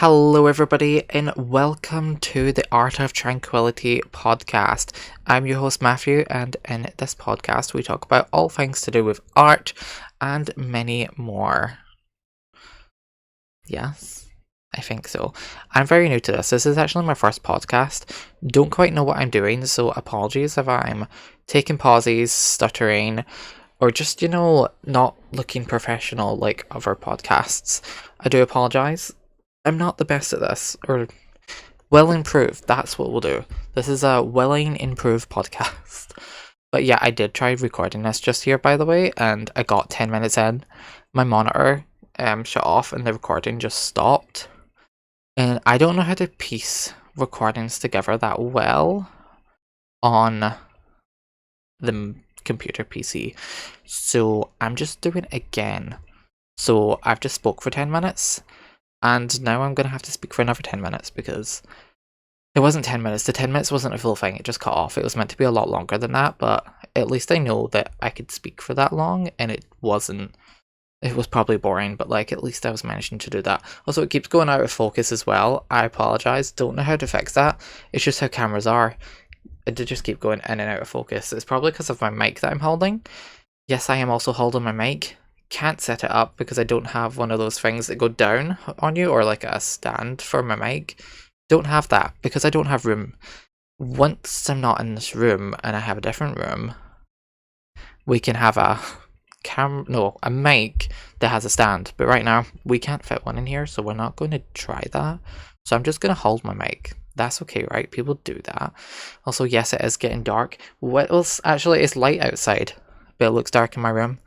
Hello everybody and welcome to the Art of Tranquillity podcast. I'm your host Matthew, and in this podcast we talk about all things to do with art and many more. Yes, I think so. I'm very new to this. This is actually my first podcast. Don't quite know what I'm doing, so apologies if I'm taking pauses, stuttering, or just, not looking professional like other podcasts. I do apologize. I'm not the best at this, or well improved. That's what we'll do. This is a willing improved podcast. But yeah, I did try recording this just here, by the way, and I got 10 minutes in. My monitor shut off and the recording just stopped. And I don't know how to piece recordings together that well on the computer PC. So I'm just doing it again. So I've just spoke for 10 minutes. And now I'm going to have to speak for another 10 minutes because it wasn't 10 minutes. The 10 minutes wasn't a full thing. It just cut off. It was meant to be a lot longer than that, but at least I know that I could speak for that long and it wasn't. It was probably boring, but at least I was managing to do that. Also, it keeps going out of focus as well. I apologize. Don't know how to fix that. It's just how cameras are. It did just keep going in and out of focus. It's probably because of my mic that I'm holding. Yes, I am also holding my mic. Can't set it up because I don't have one of those things that go down on you, or like a stand for my mic. Don't have that because I don't have room. Once I'm not in this room and I have a different room, we can have a mic that has a stand. But right now we can't fit one in here, so we're not going to try that. So I'm just going to hold my mic. That's okay, right? People do that. Also, yes, it is getting dark. It's light outside, but it looks dark in my room.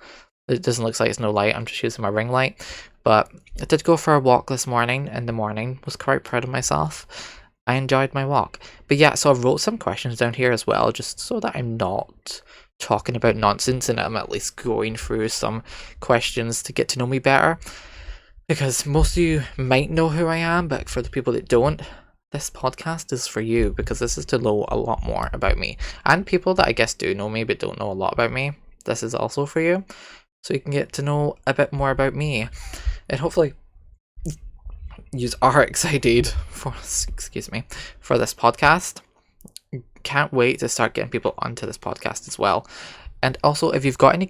It doesn't look like it's no light. I'm just using my ring light. But I did go for a walk this morning. In the morning, was quite proud of myself. I enjoyed my walk. But yeah, so I wrote some questions down here as well, just so that I'm not talking about nonsense and I'm at least going through some questions to get to know me better. Because most of you might know who I am, but for the people that don't, this podcast is for you, because this is to know a lot more about me. And people that I guess do know me but don't know a lot about me, this is also for you. So you can get to know a bit more about me, and hopefully you are excited for this podcast. Can't wait to start getting people onto this podcast as well. And also, if you've got any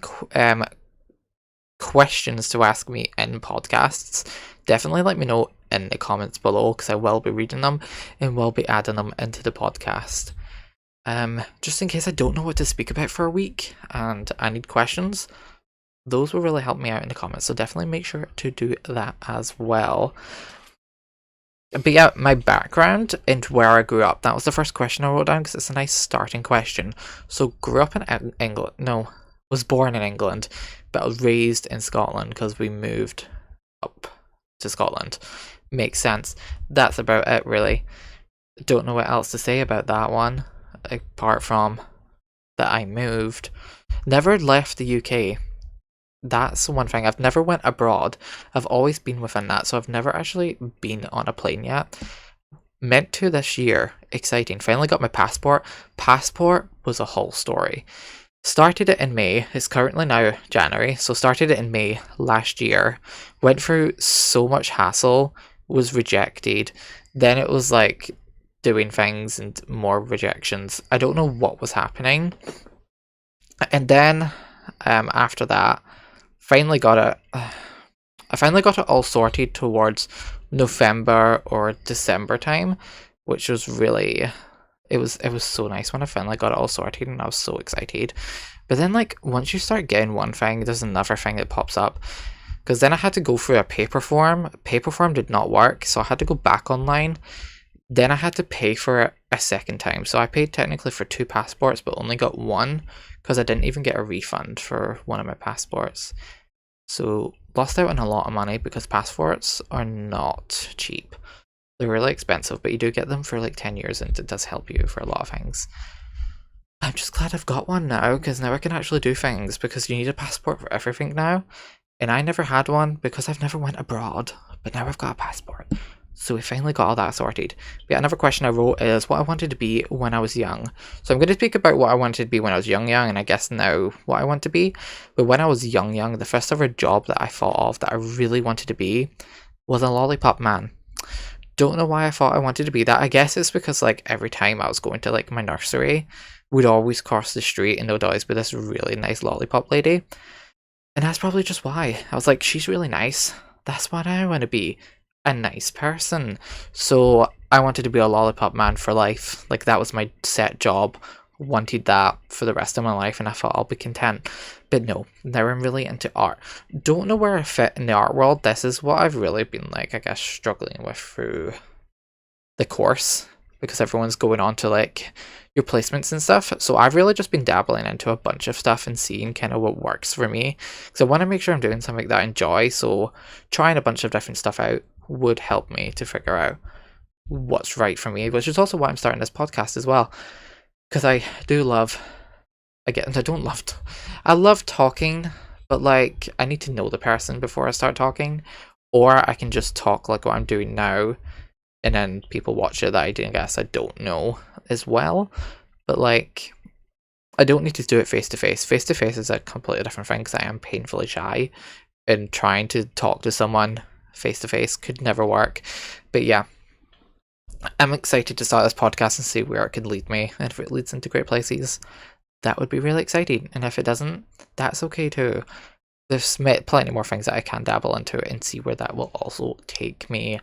questions to ask me in podcasts, definitely let me know in the comments below, because I will be reading them and will be adding them into the podcast. Just in case I don't know what to speak about for a week and I need questions, those will really help me out in the comments, so definitely make sure to do that as well. But yeah, my background and where I grew up, that was the first question I wrote down because it's a nice starting question. So grew up in England, was born in England, but I was raised in Scotland because we moved up to Scotland. Makes sense. That's about it, really. Don't know what else to say about that one, apart from that I moved. Never left the UK. That's one thing. I've never went abroad. I've always been within that, so I've never actually been on a plane yet. Meant to this year. Exciting. Finally got my passport. Passport was a whole story. Started it in May. It's currently now January, so started it in May last year. Went through so much hassle. Was rejected. Then it was doing things and more rejections. I don't know what was happening. And then after that, finally got it. I finally got it all sorted towards November or December time, which was really, it was so nice when I finally got it all sorted, and I was so excited. But then once you start getting one thing, there's another thing that pops up. Because then I had to go through a paper form. Paper form did not work, so I had to go back online. Then I had to pay for it a second time. So I paid technically for 2 passports, but only got one because I didn't even get a refund for one of my passports. So lost out on a lot of money because passports are not cheap. They're really expensive, but you do get them for 10 years, and it does help you for a lot of things. I'm just glad I've got one now, because now I can actually do things, because you need a passport for everything now. And I never had one because I've never went abroad, but now I've got a passport. So we finally got all that sorted. But yeah, another question I wrote is what I wanted to be when I was young. So I'm going to speak about what I wanted to be when I was young, and I guess now what I want to be. But when I was young, the first ever job that I thought of that I really wanted to be was a lollipop man. Don't know why I thought I wanted to be that. I guess it's because like every time I was going to like my nursery, we'd always cross the street and there'd always be this really nice lollipop lady. And that's probably just why. I was like, she's really nice. That's what I want to be. A nice person. So I wanted to be a lollipop man for life. Like that was my set job. Wanted that for the rest of my life and I thought I'll be content. But no, now I'm really into art. Don't know where I fit in the art world. This is what I've really been like, I guess, struggling with through the course. Because everyone's going on to like your placements and stuff. So I've really just been dabbling into a bunch of stuff and seeing kind of what works for me. Because I want to make sure I'm doing something that I enjoy. So trying a bunch of different stuff out would help me to figure out what's right for me. Which is also why I'm starting this podcast as well. Because I do love, again, I love talking, but like, I need to know the person before I start talking, or I can just talk like what I'm doing now, and then people watch it that I guess I don't know as well, but like, I don't need to do it face to face. Face to face is a completely different thing, because I am painfully shy, and trying to talk to someone face to face could never work, but yeah. I'm excited to start this podcast and see where it can lead me, and if it leads into great places, that would be really exciting, and if it doesn't, that's okay too. There's plenty more things that I can dabble into and see where that will also take me.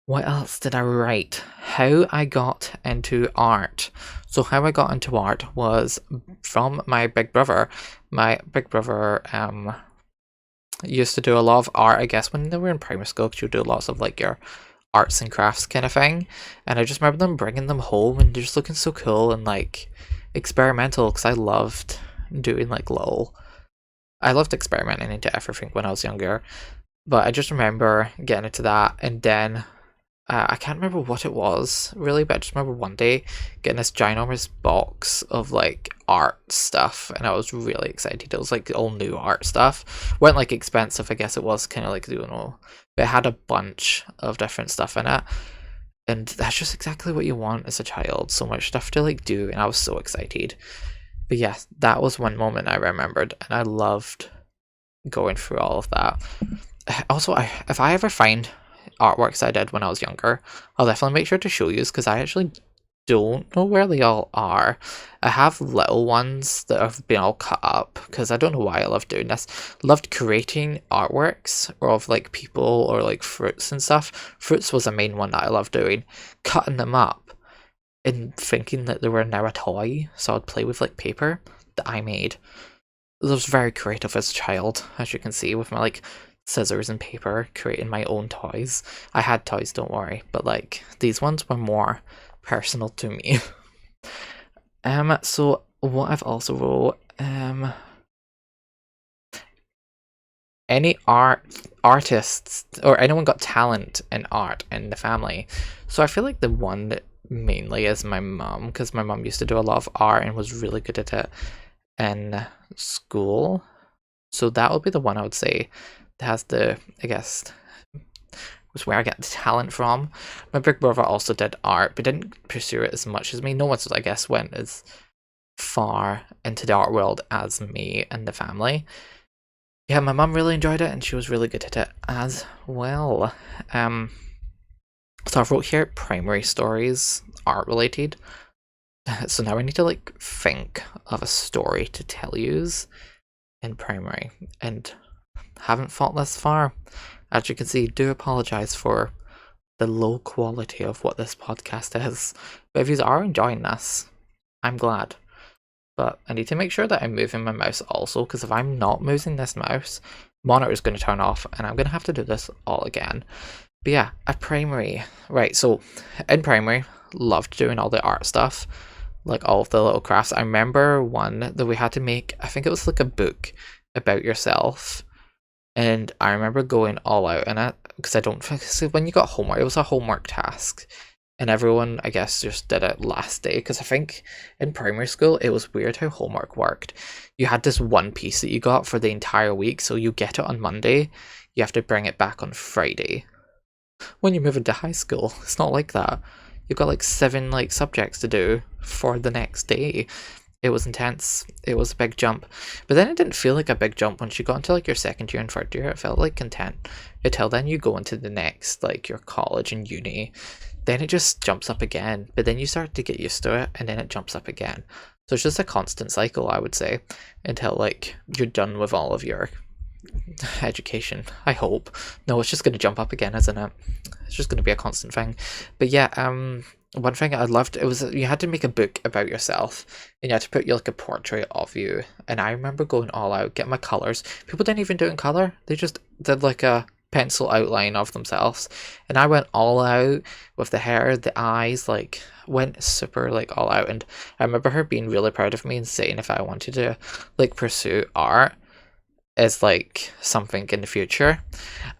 What else did I write? How I got into art. So how I got into art was from my big brother. My big brother used to do a lot of art, I guess, when they were in primary school, because you do lots of like your arts and crafts kind of thing, and I just remember them bringing them home and they're just looking so cool and like experimental, because I loved doing like I loved experimenting into everything when I was younger, but I just remember getting into that, and then I can't remember what it was really, but I just remember one day getting this ginormous box of like art stuff, and I was really excited. It was like all new art stuff. Weren't like expensive, I guess it was kind of like, you know, but it had a bunch of different stuff in it, and that's just exactly what you want as a child. So much stuff to like do, and I was so excited. But yeah, that was one moment I remembered, and I loved going through all of that. Also, if I ever find artworks I did when I was younger, I'll definitely make sure to show you, because I actually don't know where they all are. I have little ones that have been all cut up, because I don't know why I love doing this. Loved creating artworks or of like people or like fruits and stuff. Fruits was a main one that I loved doing. Cutting them up and thinking that they were now a toy, so I'd play with like paper that I made. I was very creative as a child, as you can see, with my like scissors and paper, creating my own toys. I had toys, don't worry, but like these ones were more personal to me. So what I've also wrote, any artists or anyone got talent in art in the family. So I feel like the one that mainly is my mum, because my mum used to do a lot of art and was really good at it in school. So that would be the one I would say that has the, I guess, was where I get the talent from. My big brother also did art, but didn't pursue it as much as me. No one's, I guess, went as far into the art world as me and the family. Yeah, my mum really enjoyed it, and she was really good at it as well. So I wrote here primary stories, art related. So now I need to like think of a story to tell yous in primary, and haven't thought this far. As you can see, do apologise for the low quality of what this podcast is. But if you are enjoying this, I'm glad. But I need to make sure that I'm moving my mouse also, because if I'm not moving this mouse, monitor is going to turn off and I'm going to have to do this all again. But yeah, at primary. Right, so in primary, loved doing all the art stuff, like all of the little crafts. I remember one that we had to make, I think it was like a book about yourself. And I remember going all out in it, because I don't think, so when you got homework, it was a homework task. And everyone, I guess, just did it last day, because I think in primary school, it was weird how homework worked. You had this one piece that you got for the entire week, so you get it on Monday, you have to bring it back on Friday. When you move into high school, it's not like that. You've got like 7 like subjects to do for the next day. It was intense. It was a big jump. But then it didn't feel like a big jump once you got into like your second year and third year. It felt like content. Until then you go into the next, like your college and uni. Then it just jumps up again. But then you start to get used to it and then it jumps up again. So it's just a constant cycle, I would say, until like you're done with all of your education, I hope. No, it's just going to jump up again, isn't it? It's just going to be a constant thing. But yeah, one thing I loved, it was you had to make a book about yourself and you had to put like a portrait of you. And I remember going all out, getting my colours. People didn't even do it in colour. They just did like a pencil outline of themselves. And I went all out with the hair, the eyes, like went super like all out. And I remember her being really proud of me and saying if I wanted to like pursue art as like something in the future.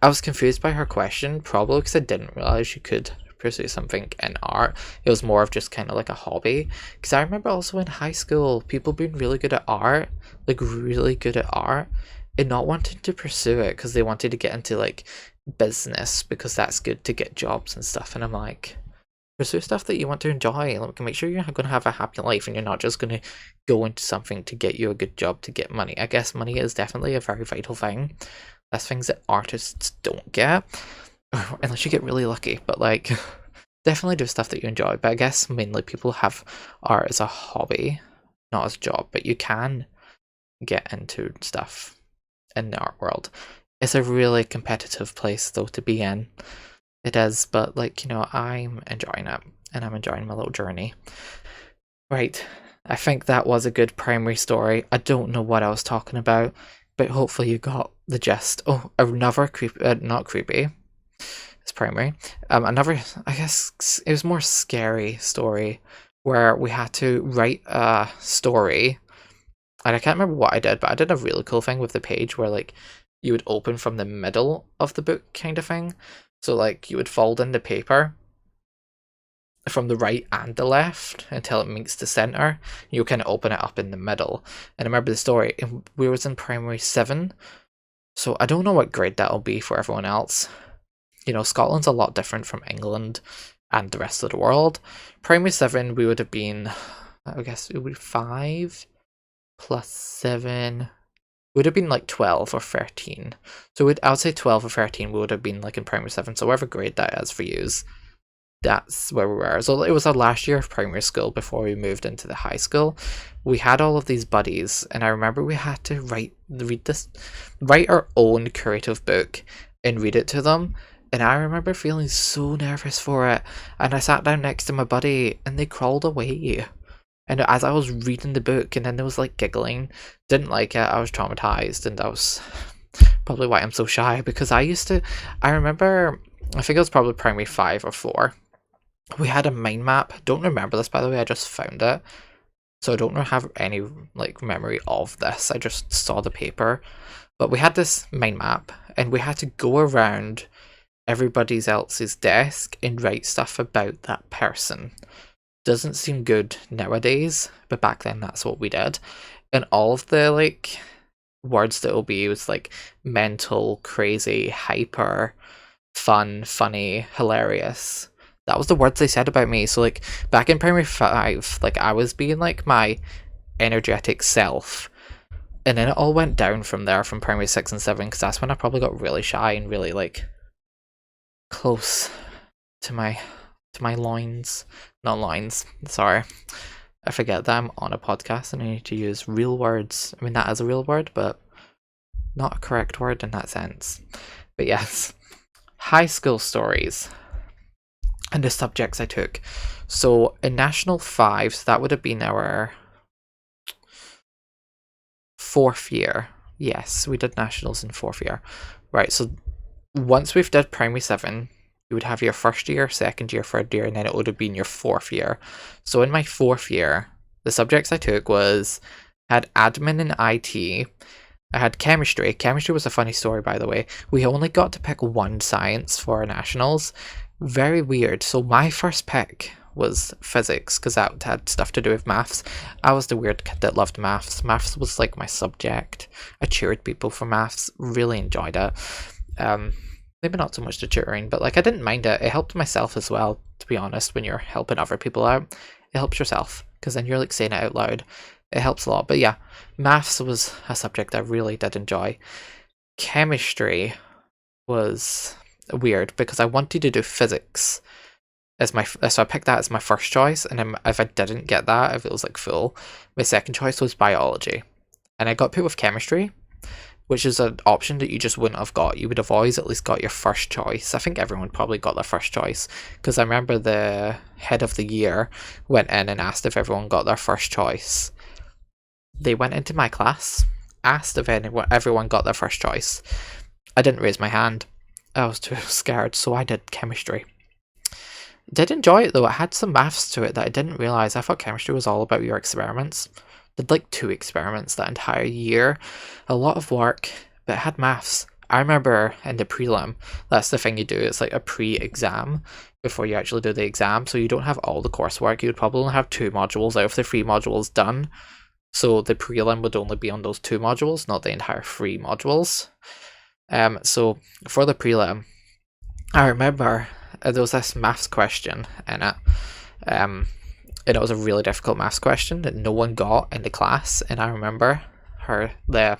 I was confused by her question, probably because I didn't realize you could pursue something in art. It was more of just kind of like a hobby. Because I remember also in high school, people being really good at art, like really good at art, and not wanting to pursue it because they wanted to get into like business because that's good to get jobs and stuff. And I'm like, pursue stuff that you want to enjoy. Like, make sure you're going to have a happy life and you're not just going to go into something to get you a good job to get money. I guess money is definitely a very vital thing. That's things that artists don't get, unless you get really lucky. But like, definitely do stuff that you enjoy. But I guess mainly people have art as a hobby, not as a job. But you can get into stuff in the art world. It's a really competitive place though to be in. It is, but like, you know, I'm enjoying it and I'm enjoying my little journey. Right, I think that was a good primary story. I don't know what I was talking about, but hopefully you got the gist. Oh, another creepy, not creepy, it's primary. Another, I guess it was more scary story where we had to write a story. And I can't remember what I did, but I did a really cool thing with the page where like you would open from the middle of the book kind of thing. So like you would fold in the paper from the right and the left until it meets the center. You kind of open it up in the middle. And I remember the story, we was in primary 7. So I don't know what grade that'll be for everyone else. You know, Scotland's a lot different from England and the rest of the world. Primary 7, we would have been, I guess it would be 5 plus 7. Would have been like 12 or 13. So I would say 12 or 13 we would have been like in primary 7. So whatever grade that is for yous, that's where we were. So it was our last year of primary school before we moved into the high school. We had all of these buddies, and I remember we had to write our own creative book and read it to them. And I remember feeling so nervous for it. And I sat down next to my buddy and they crawled away. And as I was reading the book, and then there was like giggling, didn't like it, I was traumatized, and that was probably why I'm so shy, because I remember, I think it was probably primary 5 or 4, we had a mind map. Don't remember this, by the way, I just found it, so I don't have any like memory of this, I just saw the paper, but we had this mind map, and we had to go around everybody else's desk and write stuff about that person. Doesn't seem good nowadays, but back then that's what we did. And all of the like words that will be used, like mental, crazy, hyper, fun, funny, hilarious. That was the words they said about me. So like back in primary 5, like I was being like my energetic self. And then it all went down from there from primary 6 and 7, because that's when I probably got really shy and really like close to my loins. Not lines, sorry. I forget that I'm on a podcast and I need to use real words. I mean, that is a real word, but not a correct word in that sense. But yes, high school stories and the subjects I took. So in National 5, so that would have been our 4th year. Yes, we did Nationals in 4th year. Right, so once we've did primary 7, you would have your 1st year, 2nd year, 3rd year, and then it would have been your 4th year. So in my 4th year, the subjects I took had admin and IT. I had chemistry. Chemistry was a funny story, by the way. We only got to pick one science for our nationals. Very weird. So my first pick was physics, because that had stuff to do with maths. I was the weird kid that loved maths. Maths was like my subject. I cheered people for maths. Really enjoyed it. Maybe not so much the tutoring, but like I didn't mind it. It helped myself as well, to be honest. When you're helping other people out, it helps yourself, because then you're like saying it out loud. it helps a lot. But yeah, maths was a subject I really did enjoy. Chemistry was weird because I wanted to do physics as so I picked that as my first choice, and then if I didn't get that, if it was like full, my second choice was biology, and I got put with chemistry, which is an option that you just wouldn't have got. You would have always at least got your first choice. I think everyone probably got their first choice, because I remember the head of the year went in and asked if everyone got their first choice. They went into my class, asked if everyone got their first choice. I didn't raise my hand. I was too scared, so I did chemistry. Did enjoy it though. It had some maths to it that I didn't realise. I thought chemistry was all about your experiments. Did like 2 experiments that entire year. A lot of work, but it had maths. I remember in the prelim, that's the thing you do. It's like a pre-exam before you actually do the exam. So you don't have all the coursework. You would probably only have 2 modules out of the 3 modules done. So the prelim would only be on those 2 modules, not the entire 3 modules. So for the prelim, I remember there was this maths question in it, and it was a really difficult maths question that no one got in the class, and I remember the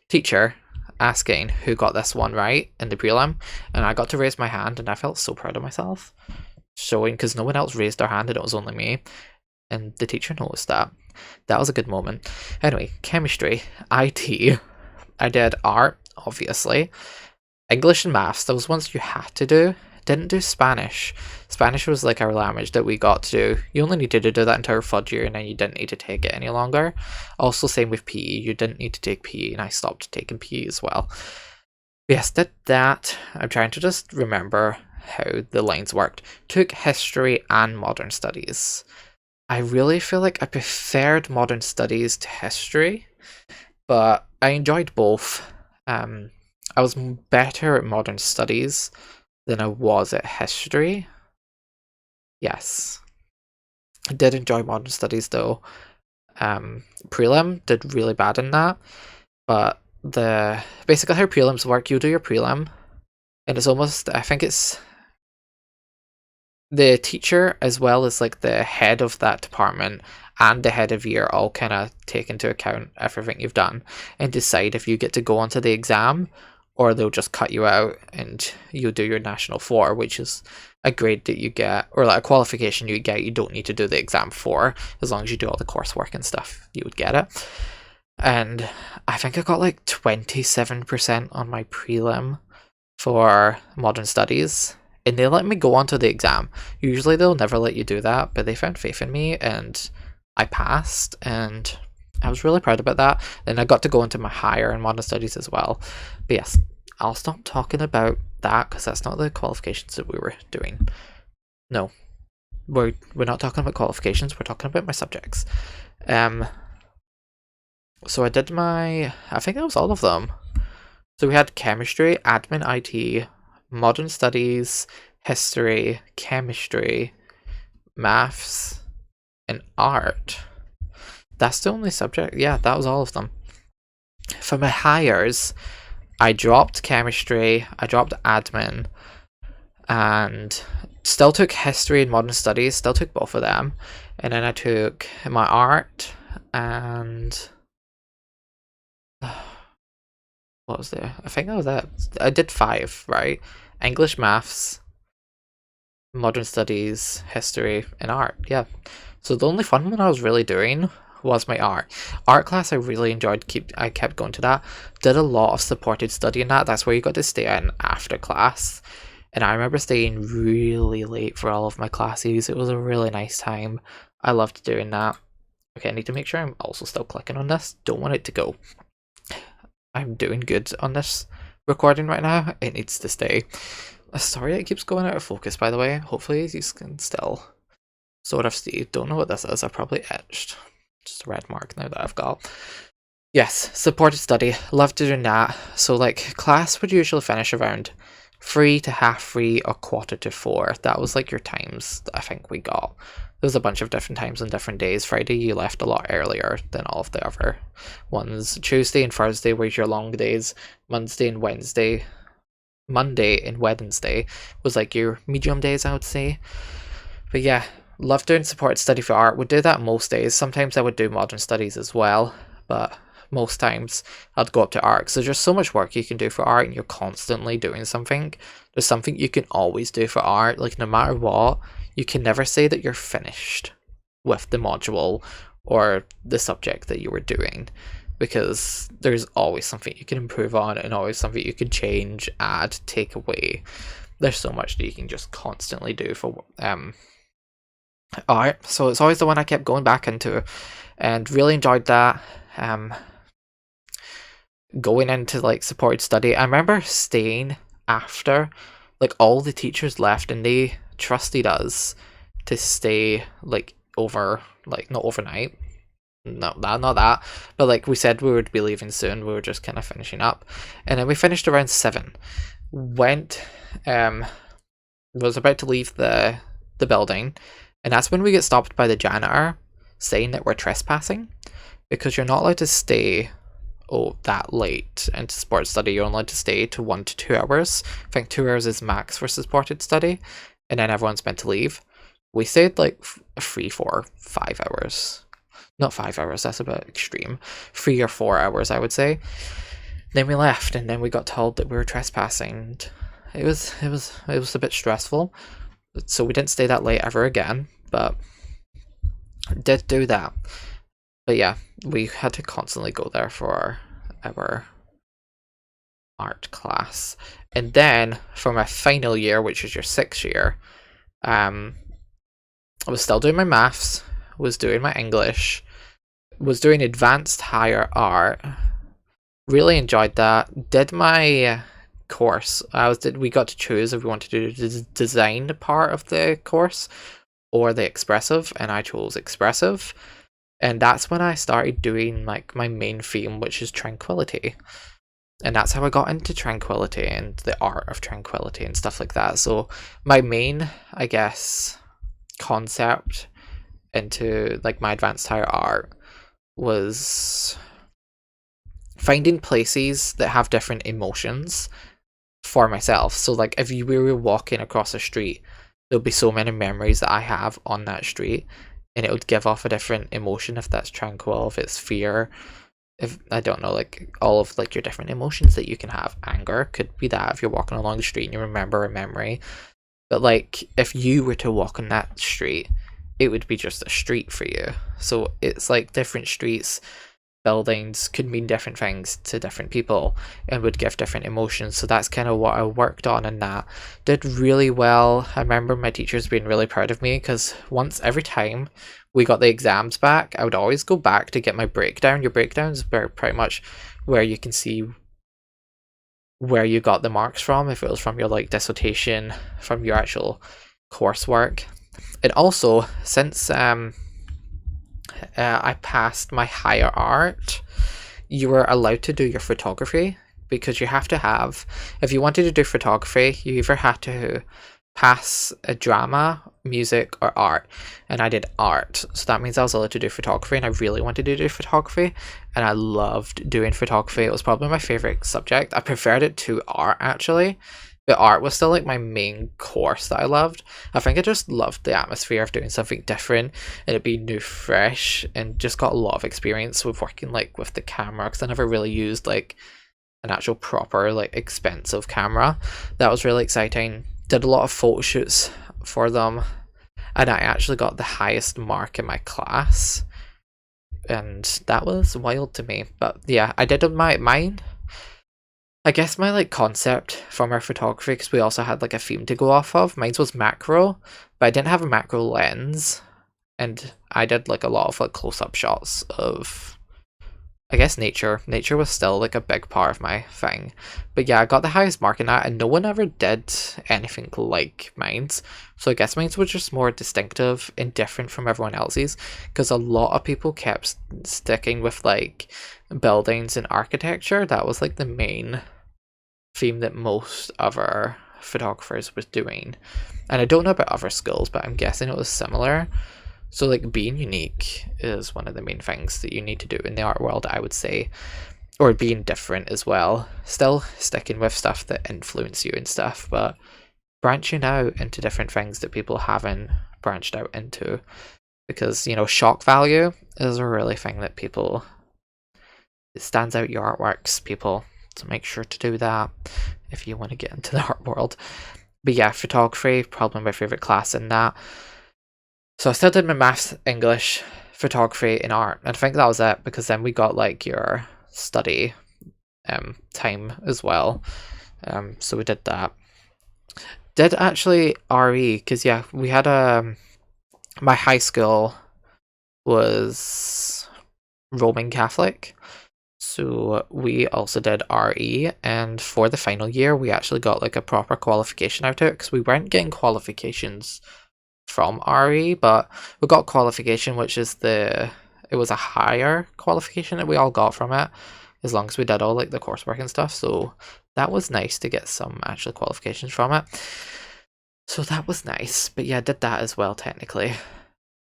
teacher asking who got this one right in the prelim, and I got to raise my hand, and I felt so proud of myself, showing, because no one else raised their hand and it was only me, and the teacher noticed that. That was a good moment. Anyway, chemistry, IT, I did art, obviously, English and maths, those ones you had to do. Didn't do Spanish. Spanish was like our language that we got to do. You only needed to do that entire FUD year, and then you didn't need to take it any longer. Also, same with PE. You didn't need to take PE, and I stopped taking PE as well. Yes, did that. I'm trying to just remember how the lines worked. Took history and modern studies. I really feel like I preferred modern studies to history, but I enjoyed both. I was better at modern studies than I was at history. Yes. I did enjoy modern studies though. Prelim did really bad in that, but basically how prelims work, you do your prelim, and it's almost, I think it's the teacher as well as like the head of that department and the head of year all kind of take into account everything you've done and decide if you get to go onto the exam, or they'll just cut you out and you do your National 4, which is a grade that you get, or like a qualification you get. You don't need to do the exam for, as long as you do all the coursework and stuff, you would get it. And I think I got like 27% on my prelim for modern studies, and they let me go on to the exam. Usually they'll never let you do that, but they found faith in me and I passed, and I was really proud about that. Then I got to go into my higher in modern studies as well. But yes, I'll stop talking about that because that's not the qualifications that we were doing. No, we're not talking about qualifications. We're talking about my subjects. So I did I think that was all of them. So we had chemistry, admin, IT, modern studies, history, chemistry, maths, and art. That's the only subject. Yeah, that was all of them. For my hires, I dropped chemistry, I dropped admin, and still took history and modern studies, still took both of them. And then I took my art and what was there? I think that was it. I did 5, right? English, maths, modern studies, history, and art. Yeah. So the only fun one I was really doing was my art class. I really enjoyed. I kept going to that. Did a lot of supported study in that. That's where you got to stay in after class, and I remember staying really late for all of my classes. It was a really nice time. I loved doing that. Okay, I need to make sure I'm also still clicking on this. Don't want it to go. I'm doing good on this recording right now. It needs to stay. Sorry it keeps going out of focus, by the way. Hopefully you can still sort of see. Don't know what this is. I probably etched just a red mark now that I've got. Yes, supported study. Love doing that. So like class would usually finish around 3 to half 3 or quarter to 4. That was like your times that I think we got. There was a bunch of different times on different days. Friday you left a lot earlier than all of the other ones. Tuesday and Thursday were your long days. Monday and Wednesday was like your medium days, I would say. But yeah, love doing supported study for art. Would do that most days. Sometimes I would do modern studies as well, but most times I'd go up to art. So there's so much work you can do for art, and you're constantly doing something. There's something you can always do for art. Like, no matter what, you can never say that you're finished with the module or the subject that you were doing, because there's always something you can improve on and always something you can change, add, take away. There's so much that you can just constantly do for art. So it's always the one I kept going back into, and really enjoyed that. Going into like supported study, I remember staying after like all the teachers left, and they trusted us to stay like over, like not overnight, not that, but like we said we would be leaving soon. We were just kind of finishing up, and then we finished around 7. Went was about to leave the building, and that's when we get stopped by the janitor saying that we're trespassing, because you're not allowed to stay that late into sports study. You're only allowed to stay to 1 to 2 hours. I think 2 hours is max for supported study, and then everyone's meant to leave. We stayed like 3, 4, 5 hours. Not 5 hours, that's a bit extreme. 3 or 4 hours, I would say. Then we left, and then we got told that we were trespassing. It was a bit stressful, so we didn't stay that late ever again, but did do that. But yeah, we had to constantly go there for our art class. And then for my final year, which is your 6th year, I was still doing my maths, was doing my English, was doing advanced higher art. Really enjoyed that. Did my course. We got to choose if we wanted to do the design part of the course or the expressive, and I chose expressive. And that's when I started doing like my main theme, which is Tranquillity. And that's how I got into Tranquillity and the art of Tranquillity and stuff like that. So my main, I guess, concept into like my advanced higher art was finding places that have different emotions for myself. So like if we were walking across a street, there'll be so many memories that I have on that street, and it would give off a different emotion, if that's tranquil, if it's fear, if I don't know, like all of like your different emotions that you can have. Anger could be that if you're walking along the street and you remember a memory. But like if you were to walk on that street, it would be just a street for you. So it's like different streets, buildings could mean different things to different people and would give different emotions. So that's kind of what I worked on, and that did really well. I remember my teachers being really proud of me, because every time we got the exams back, I would always go back to get my breakdown. Your breakdowns are pretty much where you can see where you got the marks from, if it was from your like dissertation, from your actual coursework. And also, since I passed my higher art, you were allowed to do your photography, because you have to have, if you wanted to do photography, you either had to pass a drama, music, or art. And I did art, so that means I was allowed to do photography, and I really wanted to do photography, and I loved doing photography. It was probably my favorite subject. I preferred it to art, actually, but art was still like my main course that I loved. I think I just loved the atmosphere of doing something different and it being new, fresh, and just got a lot of experience with working like with the camera, because I never really used like an actual proper like expensive camera. That was really exciting. Did a lot of photo shoots for them, and I actually got the highest mark in my class, and that was wild to me. But yeah, I did mine. I guess my like concept from our photography, because we also had like a theme to go off of, mine was macro, but I didn't have a macro lens, and I did like a lot of like close-up shots of, I guess, nature. Nature was still like a big part of my thing. But yeah, I got the highest mark in that, and no one ever did anything like mine's. So I guess mine's was just more distinctive and different from everyone else's, because a lot of people kept sticking with like buildings and architecture. That was like the main theme that most other photographers was doing. And I don't know about other schools, but I'm guessing it was similar. So like being unique is one of the main things that you need to do in the art world, I would say. Or being different as well. Still sticking with stuff that influence you and stuff, but branching out into different things that people haven't branched out into, because, you know, shock value is a really thing that people, it stands out your artworks, people, so make sure to do that if you want to get into the art world. But yeah, photography, probably my favorite class in that. So I still did my maths, English, photography, and art, and I think that was it, because then we got like your study time as well. So we did that. Did actually RE, because yeah, we had my high school was Roman Catholic, so we also did RE, and for the final year we actually got like a proper qualification out of it, because we weren't getting qualifications from RE, but we got qualification, which is it was a higher qualification that we all got from it, as long as we did all like the coursework and stuff, so that was nice to get some actual qualifications from it. So that was nice, but yeah, I did that as well technically.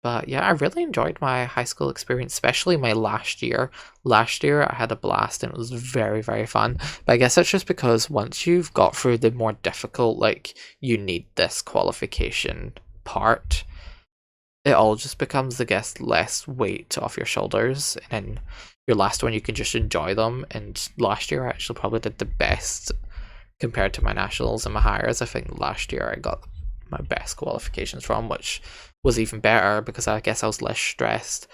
But yeah, I really enjoyed my high school experience, especially my last year. Last year I had a blast and it was very, very fun. But I guess that's just because once you've got through the more difficult, like, you need this qualification part, it all just becomes, I guess, less weight off your shoulders. And then your last one, you can just enjoy them. And last year I actually probably did the best compared to my nationals and my hires. I think last year I got my best qualifications from, which was even better because I guess I was less stressed,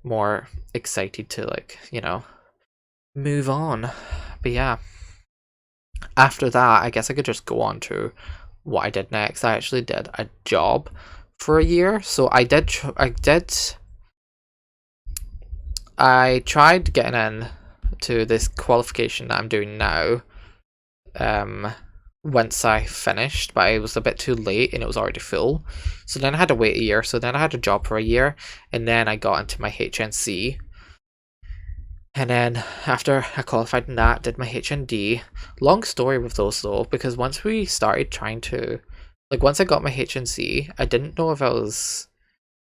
more excited to, like, you know, move on. But yeah, after that, I guess I could just go on to what I did next. I actually did a job for a year. So I tried getting in to this qualification that I'm doing now once I finished, but I was a bit too late and it was already full. So then I had to wait a year. So then I had a job for a year, and then I got into my HNC. And then after I qualified in that, did my HND. Long story with those though, because once we started trying to, like, once I got my HNC, I didn't know if I was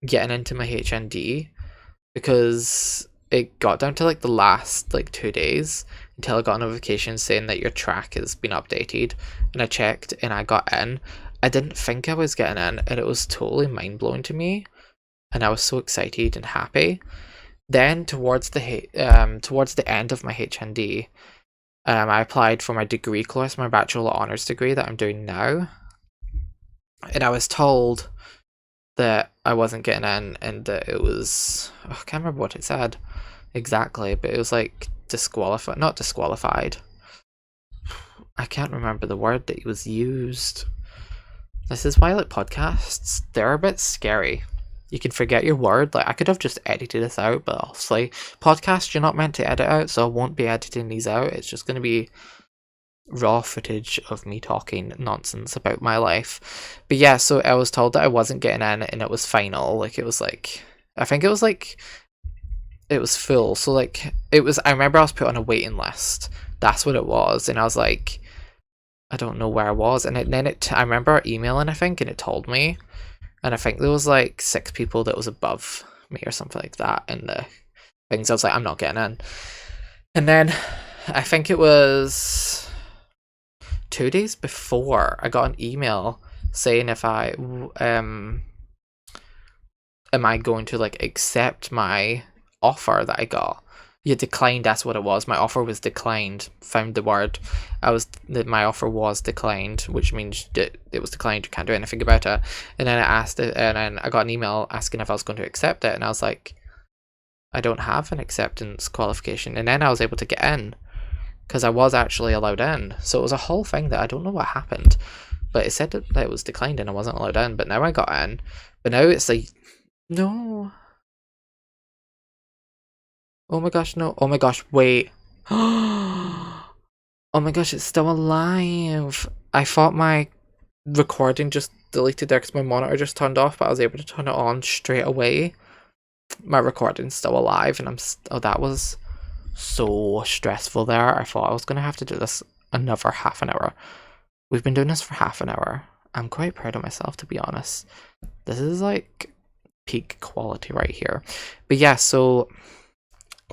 getting into my HND, because it got down to like the last like 2 days until I got a notification saying that your track has been updated, and I checked and I got in. I didn't think I was getting in, and it was totally mind-blowing to me, and I was so excited and happy. Then towards the end of my HND, I applied for my degree course, my Bachelor of Honours degree that I'm doing now, and I was told that I wasn't getting in, and that it was, I can't remember what it said exactly, but it was like not disqualified. I can't remember the word that was used. This is why, like, podcasts, they're a bit scary. You can forget your word. Like, I could have just edited this out, but obviously podcasts you're not meant to edit out, so I won't be editing these out. It's just going to be raw footage of me talking nonsense about my life. But yeah, so I was told that I wasn't getting in, and it was final. Like, it was like, I think it was like, it was full. So like, it was, I remember I was put on a waiting list. That's what it was. And I was like, I don't know where I was. And then I remember emailing, I think, and it told me. And I think there was like 6 people that was above me or something like that in the things. I was like, I'm not getting in. And then I think it was 2 days before, I got an email saying if I am I going to like accept my offer that I got. Yeah, declined, that's what it was. My offer was declined. Found the word. My offer was declined, which means that it was declined, you can't do anything about it. And then I asked it, and then I got an email asking if I was going to accept it, and I was like, I don't have an acceptance qualification. And then I was able to get in, because I was actually allowed in. So it was a whole thing that I don't know what happened, but it said that it was declined and I wasn't allowed in, but now I got in. But now it's like, no. Oh my gosh, no. Oh my gosh, wait. Oh my gosh, it's still alive. I thought my recording just deleted there because my monitor just turned off, but I was able to turn it on straight away. My recording's still alive, and oh, that was so stressful there. I thought I was going to have to do this another half an hour. We've been doing this for half an hour. I'm quite proud of myself, to be honest. This is like peak quality right here. But yeah, so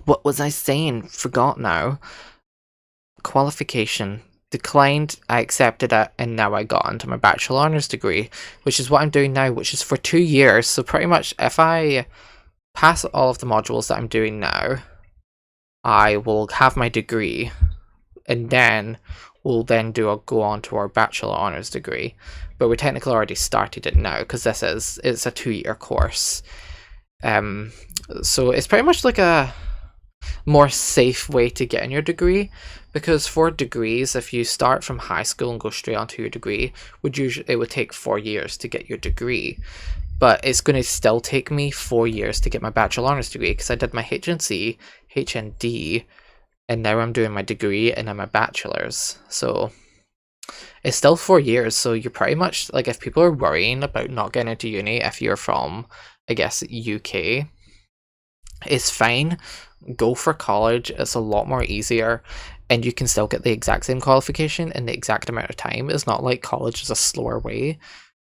what was I saying? Forgot now. Qualification. declined, I accepted it, and now I got into my Bachelor Honours degree, which is what I'm doing now, which is for 2 years. So pretty much if I pass all of the modules that I'm doing now, I will have my degree, and then we'll then go on to our Bachelor Honours degree. But we technically already started it now because it's a 2-year course. So it's pretty much like a more safe way to get in your degree, because for degrees, if you start from high school and go straight onto your degree, it would take 4 years to get your degree. But it's going to still take me 4 years to get my Bachelor Honours degree, because I did my HNC, HND, and now I'm doing my degree and I'm a bachelor's. So it's still 4 years. So you're pretty much like, if people are worrying about not getting into uni, if you're from, I guess, UK, it's fine. Go for college. It's a lot more easier, and you can still get the exact same qualification in the exact amount of time. It's not like college is a slower way.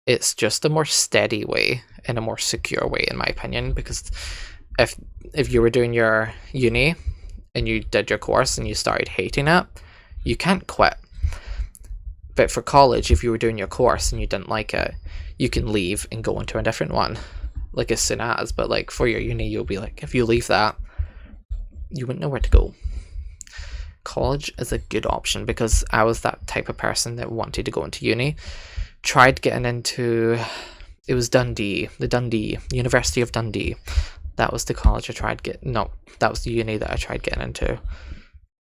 It's just a more steady way and a more secure way, in my opinion, because if you were doing your uni and you did your course and you started hating it, you can't quit. But for college, if you were doing your course and you didn't like it, you can leave and go into a different one, like as soon as. But like for your uni, you'll be like, if you leave that, you wouldn't know where to go. College is a good option, because I was that type of person that wanted to go into uni. Tried getting into, it was Dundee, University of Dundee. That was the college I tried that was the uni that I tried getting into.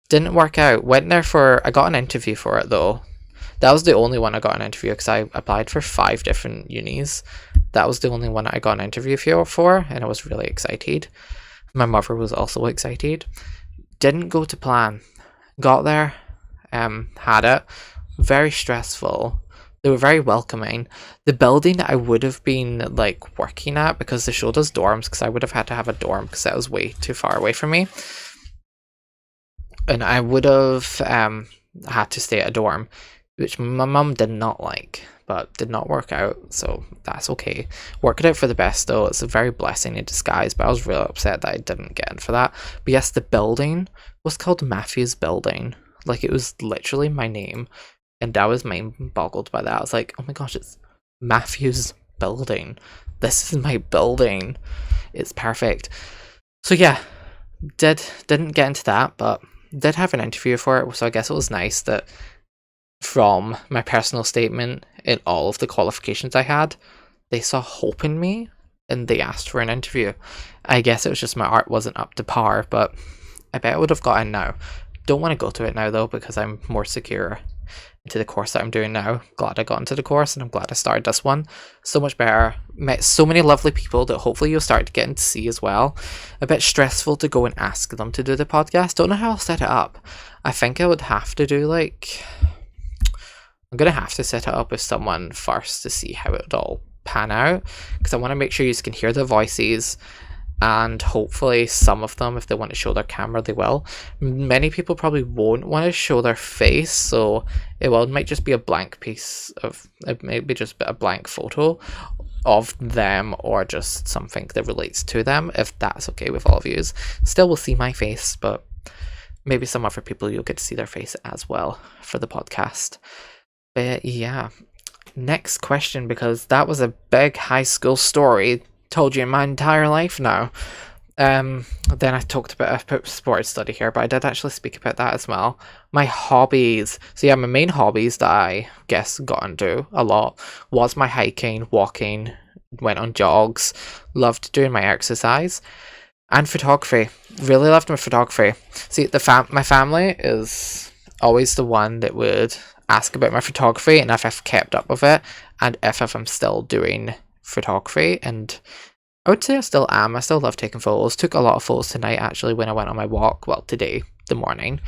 Didn't work out. Went there I got an interview for it though. That was the only one I got an interview, because I applied for 5 different unis. That was the only one I got an interview for, and I was really excited. My mother was also excited. Didn't go to plan. Got there, had it. Very stressful. They were very welcoming. The building that I would have been like working at, because they showed us dorms, because I would have had to have a dorm because that was way too far away from me. And I would have had to stay at a dorm, which my mum did not like, but did not work out, so that's okay. Worked out for the best though. It's a very blessing in disguise, but I was really upset that I didn't get in for that. But yes, the building was called Matthew's Building. Like, it was literally my name, and I was mind boggled by that. I was like, oh my gosh, it's Matthew's Building. This is my building. It's perfect. So yeah, didn't get into that, but did have an interview for it, so I guess it was nice that from my personal statement and all of the qualifications I had, they saw hope in me and they asked for an interview. I guess it was just my art wasn't up to par, but I bet I would have got in now. Don't want to go to it now though, because I'm more secure into the course that I'm doing now. Glad I got into the course, and I'm glad I started this one. So much better. Met so many lovely people that hopefully you'll start to get to see as well. A bit stressful to go and ask them to do the podcast. Don't know how I'll set it up. I think I would have to do I'm going to have to set it up with someone first to see how it would all pan out, because I want to make sure you can hear their voices, and hopefully some of them, if they want to show their camera, they will. Many people probably won't want to show their face, so it might just be a blank maybe just a blank photo of them, or just something that relates to them, if that's okay with all of you. Still will see my face, but maybe some other people you'll get to see their face as well for the podcast. But yeah, next question, because that was a big high school story. Told you my entire life now. Then I talked about sports study here, but I did actually speak about that as well. My hobbies. So yeah, my main hobbies that I guess got into a lot was my hiking, walking, went on jogs, loved doing my exercise, and photography. Really loved my photography. See, my family is always the one that would ask about my photography and if I've kept up with it, and if I'm still doing photography. And I would say I still am. I still love taking photos. Took a lot of photos tonight actually when I went on my walk. Well, today, the morning.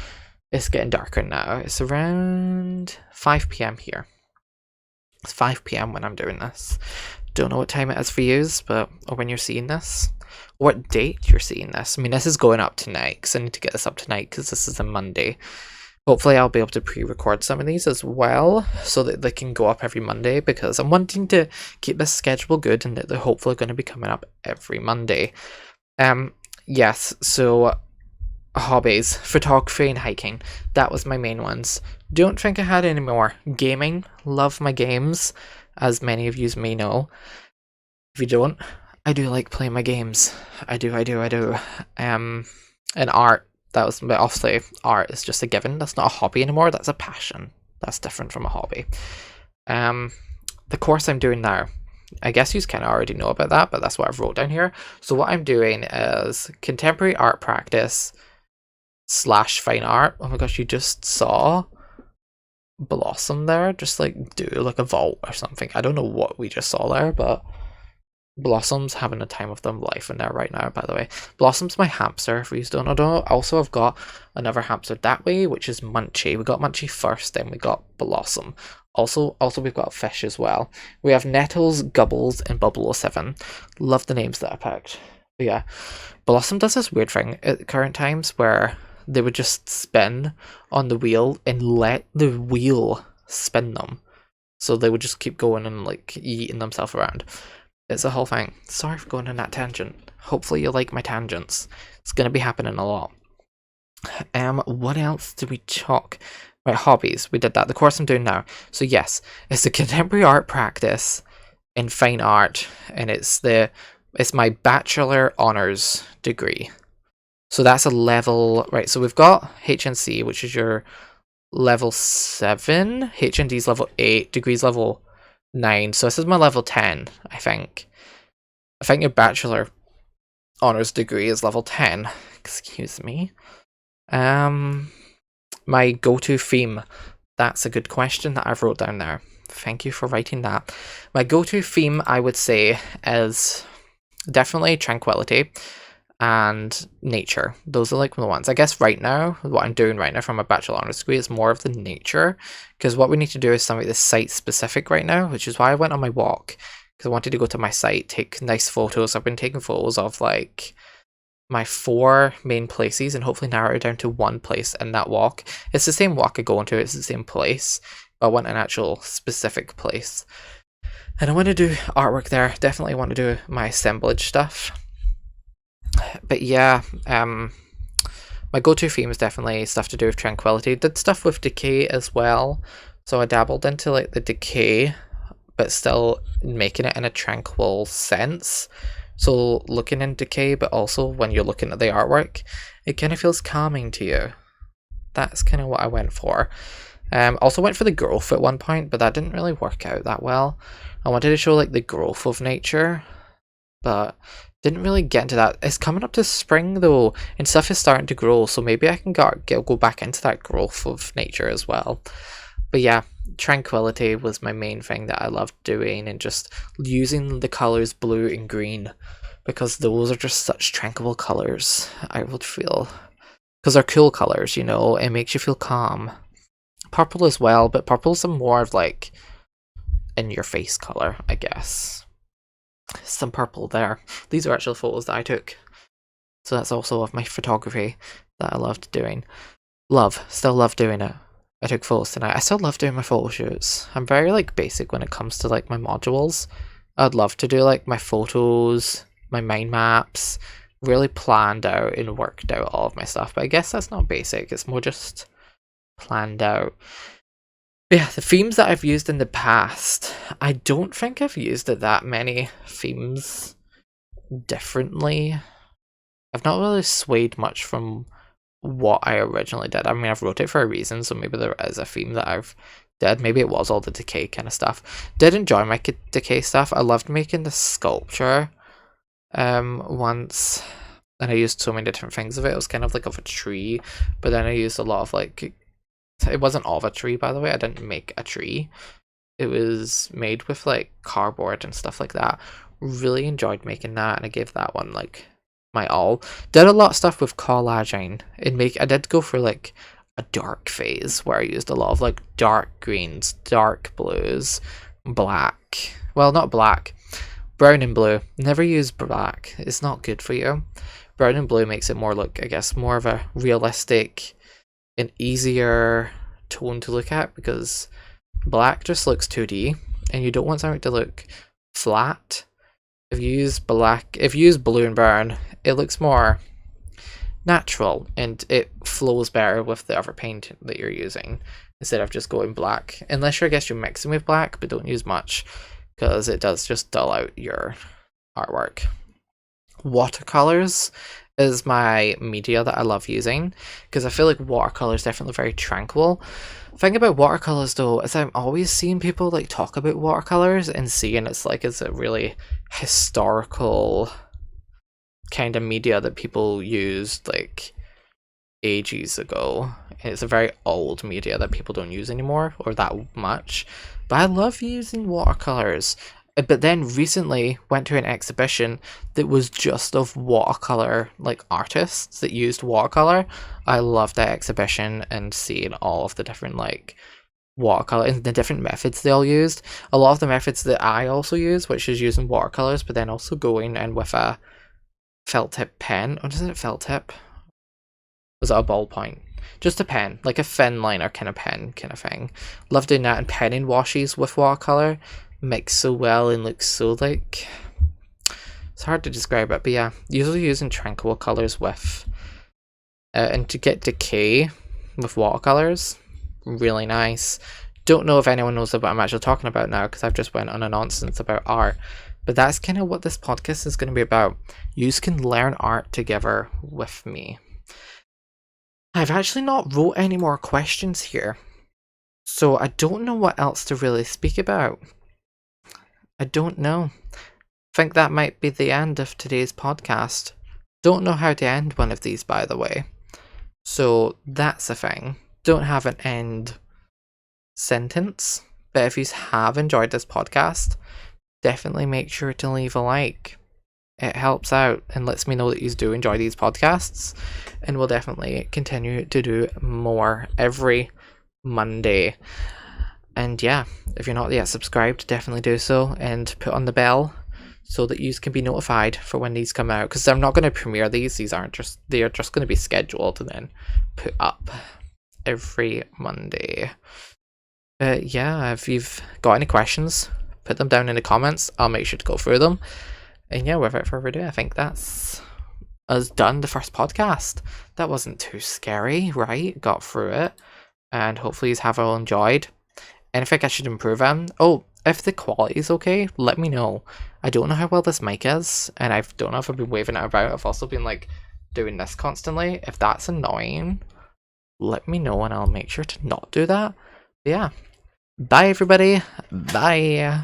It's getting darker now. It's around 5 p.m. here. It's 5 p.m. when I'm doing this. Don't know what time it is for you, or when you're seeing this, or what date you're seeing this. I mean, this is going up tonight, because I need to get this up tonight, because this is a Monday. Hopefully I'll be able to pre-record some of these as well, so that they can go up every Monday, because I'm wanting to keep this schedule good, and that they're hopefully going to be coming up every Monday. Yes, so hobbies, photography and hiking. That was my main ones. Don't think I had any more. Gaming, love my games, as many of you may know. If you don't, I do like playing my games. I do. And art, that was, but obviously art is just a given. That's not a hobby anymore, that's a passion. That's different from a hobby. The course I'm doing now, I guess you kind of already know about that, but that's what I've wrote down here. So what I'm doing is contemporary art practice / fine art. Oh my gosh, you just saw Blossom there just like do like a vault or something. I don't know what we just saw there, but Blossom's having a time of their life in there right now, by the way. Blossom's my hamster, if you don't know. Also, I've got another hamster that way, which is Munchie. We got Munchie first, then we got Blossom. Also, we've got fish as well. We have Nettles, Gubbles, and Bubble07. Love the names that I picked. But yeah, Blossom does this weird thing at current times where they would just spin on the wheel and let the wheel spin them. So they would just keep going and like eating themselves around. It's a whole thing. Sorry for going on that tangent. Hopefully you like my tangents. It's going to be happening a lot. What else did we talk? Right, hobbies. We did that. The course I'm doing now. So yes, it's a contemporary art practice in fine art, and it's my bachelor honours degree. So that's a level, right, so we've got HNC, which is your level 7, HND's level 8, degrees level 9, so this is my level 10, I think. I think your bachelor honours degree is level 10, excuse me. My go-to theme, that's a good question that I've wrote down there. Thank you for writing that. My go-to theme, I would say, is definitely Tranquillity and nature. Those are like the ones. I guess right now, what I'm doing right now from a bachelor honours degree is more of the nature, because what we need to do is something that's site specific right now, which is why I went on my walk, because I wanted to go to my site, take nice photos. I've been taking photos of like my 4 main places and hopefully narrow it down to one place in that walk. It's the same walk I go into, it's the same place, but I want an actual specific place. And I want to do artwork there. Definitely want to do my assemblage stuff. But yeah, my go-to theme is definitely stuff to do with Tranquillity. Did stuff with decay as well, so I dabbled into like the decay, but still making it in a tranquil sense. So looking in decay, but also when you're looking at the artwork, it kind of feels calming to you. That's kind of what I went for. Also went for the growth at one point, but that didn't really work out that well. I wanted to show like the growth of nature, but didn't really get into that. It's coming up to spring though, and stuff is starting to grow, so maybe I can go back into that growth of nature as well. But yeah, Tranquillity was my main thing that I loved doing, and just using the colours blue and green, because those are just such tranquil colours, I would feel. Because they're cool colours, you know, it makes you feel calm. Purple as well, but purple's a more of like in your face colour, I guess. Some purple there. These are actual photos that I took. So that's also of my photography that I loved doing. Still love doing it. I took photos tonight. I still love doing my photo shoots. I'm very like basic when it comes to like my modules. I'd love to do like my photos, my mind maps, really planned out and worked out all of my stuff. But I guess that's not basic, it's more just planned out. But yeah, the themes that I've used in the past, I don't think I've used that many themes differently. I've not really swayed much from what I originally did. I mean, I've wrote it for a reason, so maybe there is a theme that I've did. Maybe it was all the decay kind of stuff. Did enjoy my decay stuff. I loved making the sculpture once, and I used so many different things of it. It was kind of like of a tree, but then I used a lot of like, it wasn't of a tree, by the way. I didn't make a tree. It was made with like cardboard and stuff like that. Really enjoyed making that, and I gave that one like my all. Did a lot of stuff with collaging. I did go for like a dark phase where I used a lot of like dark greens, dark blues, black. Well, not black. Brown and blue. Never use black. It's not good for you. Brown and blue makes it more look, I guess, more of a realistic an easier tone to look at, because black just looks 2D and you don't want something to look flat. If you use blue and brown, it looks more natural and it flows better with the other paint that you're using instead of just going black. Unless I guess you're mixing with black, but don't use much because it does just dull out your artwork. Watercolors is my media that I love using because I feel like watercolor is definitely very tranquil. The thing about watercolors though is I'm always seeing people like talk about watercolors and seeing it's like it's a really historical kind of media that people used like ages ago. It's a very old media that people don't use anymore or that much. But I love using watercolors. But then recently went to an exhibition that was just of watercolor like artists that used watercolor. I loved that exhibition and seeing all of the different like watercolor and the different methods they all used. A lot of the methods that I also use, which is using watercolors, but then also going in with a felt tip pen. Or is it a felt tip? Was it a ballpoint? Just a pen, like a thin liner kind of pen kind of thing. Love doing that, and penning washes with watercolor mix so well and looks so like, it's hard to describe it, but yeah, usually using tranquil colors with and to get decay with watercolors, really nice. Don't know if anyone knows what I'm actually talking about now because I've just went on a nonsense about art, but that's kind of what this podcast is going to be about. You can learn art together with me. I've actually not wrote any more questions here, so I don't know what else to really speak about. I don't know. Think that might be the end of today's podcast. Don't know how to end one of these, by the way. So that's a thing. Don't have an end sentence. But if you have enjoyed this podcast, definitely make sure to leave a like. It helps out and lets me know that you do enjoy these podcasts. And we'll definitely continue to do more every Monday. And yeah, if you're not yet subscribed, definitely do so and put on the bell so that you can be notified for when these come out. Because I'm not going to premiere these. They are just going to be scheduled and then put up every Monday. Yeah, if you've got any questions, put them down in the comments. I'll make sure to go through them. And yeah, without further ado, I think that's us done the first podcast. That wasn't too scary, right? Got through it. And hopefully you have all enjoyed. Anything I should improve on? Oh, if the quality is okay, let me know. I don't know how well this mic is, and I don't know if I've been waving it about. I've also been like doing this constantly. If that's annoying, let me know and I'll make sure to not do that. But yeah. Bye everybody. Bye.